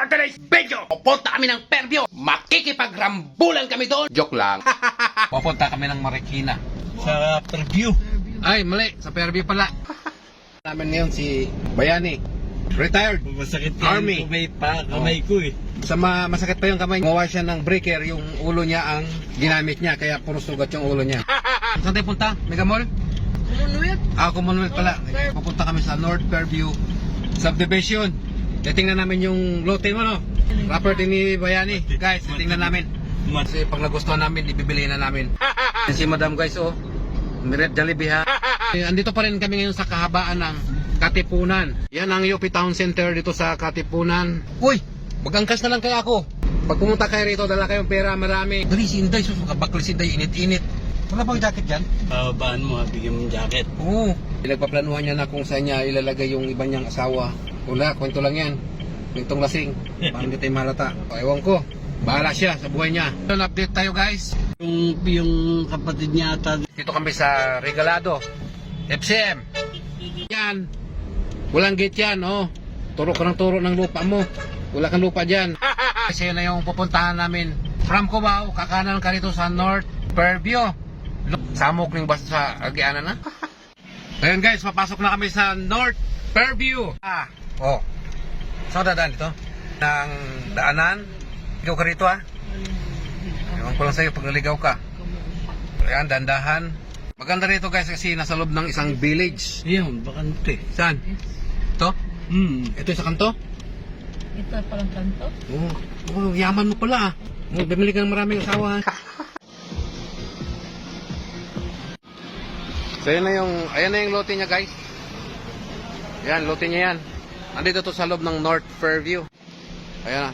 For today's video, pupunta kami ng Fairview. Makikipagrambulan kami doon. Joke lang. Pupunta kami ng Marikina. Sa preview. Ay, mali. Sa Fairview pala. Namin ngayon si Bayani. Retired. Masakit Army. kamay ko eh. Masakit pa yung kamay. Gumawa siya ng breaker. Yung ulo niya ang ginamit niya. Kaya puro sugat yung ulo niya. Saan tayo punta? Mega Mall? Commonwealth. Commonwealth pala. Pupunta kami sa North Fairview Subdivision. Tingnan namin yung lote mo, no? Property ni Bayani. Guys, tingnan namin. Kasi pag nagustuhan namin, ibibili na namin. Si Madam, guys, oh. Miret Jollibee, ha? Andito pa rin kami ngayon sa kahabaan ng Katipunan. Yan ang UP Town Center dito sa Katipunan. Uy! Mag-angkas na lang kaya ako. Pag pumunta kayo rito, dala kayong pera, marami. Dali si Inday, bakli si Inday, init-init. Wala bang jacket dyan? Babaan mo, bigyan mo ng jacket. Oo. Pinagpaplanuhan niya na kung saan niya ilalagay yung iba niyang asawa. Wala, kwento lang yan. Kwentong lasing. Parang hindi tayo malata. Ewan ko. Bahala siya sa buhay niya. Update tayo, guys. Yung kapatid niya ata. Dito kami sa Regalado. FCM. Yan. Walang gate yan, oh. Turo ka ng turo ng lupa mo. Wala kang lupa dyan. Kasi yun na yung pupuntahan namin. From Cubao, kakanan ka rito sa North Fairview. Samok ng basta sa Agianan na. Ngayon guys, papasok na kami sa North Fairview. Oh. Saan dadaan dito? Ng daanan. Ligaw ka rito, ha? Ewan ko lang sa'yo pag naligaw ka. Ayan, dandahan. Maganda rito guys kasi nasa loob ng isang village. Iyon, bakante. Saan? Ito? Ito yung sa kanto? Ito palang kanto. Oh, yaman mo pala, ah. Bumili ka ng maraming asawa. So ayan na yung lote niya, guys. Yan, lote niya yan. Andito to sa loob ng North Fairview. Ayan na.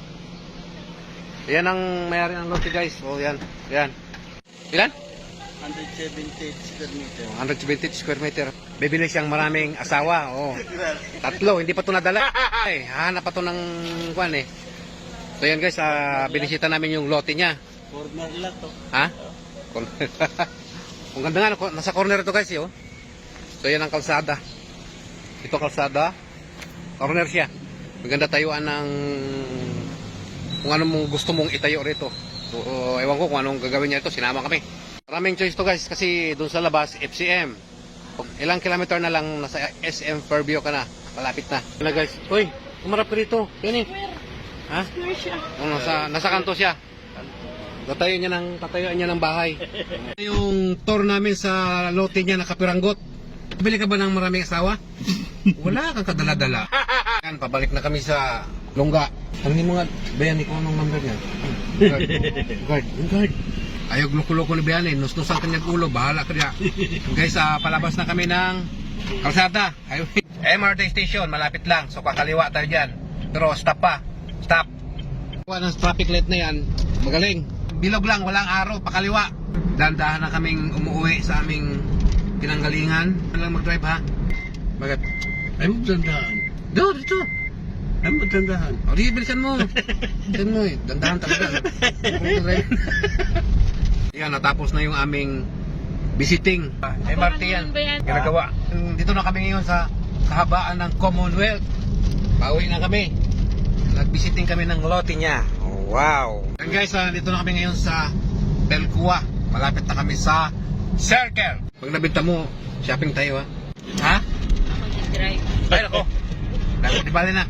Yan ang mayari ng lote, guys. Oh, yan. Yan. Ilan? 170 square meter. 170 square meter. Bibili siyang maraming asawa. Oh. Tatlo, hindi pa to nadala. Ay, hahanap pa to ng kwan eh. So yan guys, binisita namin yung lote niya. Corner lang to. Ha? Ang ganda nga, nasa corner ito guys, oh. So yan ang kalsada. Ito kalsada. Corner siya. Maganda tayuan ng kung anong mong gusto mong itayo rito. So, ewan ko kung anong gagawin niya ito. Sinama kami. Maraming choice to guys kasi doon sa labas, FCM. Ilang kilometer na lang nasa SM Fairview ka na. Malapit na. Yan na guys. Uy, umarap ka rito. Yan eh. Ha? Square siya. Nasa kanto siya. Tatayuan niya ng bahay. Yung tour namin sa lote niya na Kapiranggot. Bili ka ba ng maraming asawa? Wala kang kadala-dala. Yan, pabalik na kami sa Longga. Tanungin mo nga, Bayani, kung anong number niya. Guard. Ayaw loko-loko ni Bayani. Nus-nusan ka niyang ulo. Bahala ka niya. Guys, palabas na kami ng kalsada. MRT station, malapit lang. So, kakaliwa tayo dyan. Pero stop pa. Stop. Ng traffic light na yan, magaling. Bilog lang, walang araw, pakaliwa. Dandahan na kaming umuwi sa aming pinanggalingan. Ano lang mag-drive, ha? Bakit? Ay, magdandahan. Dito. Ay, magdandahan. O, di, bilisan mo. Bilisan mo eh. Dandahan talaga. Yan, natapos na yung aming visiting. MRT yan. Ginagawa. Dito na kami ngayon sa kahabaan ng Commonwealth. Pauwi na kami. Nag-visiting kami ng lote niya. Oh, wow. And guys, dito na kami ngayon sa Belcua. Malapit na kami sa Circle. Pag nabinta mo, shopping tayo, ha? Ha? Ako yung drive. Ay, ako. Di bali na.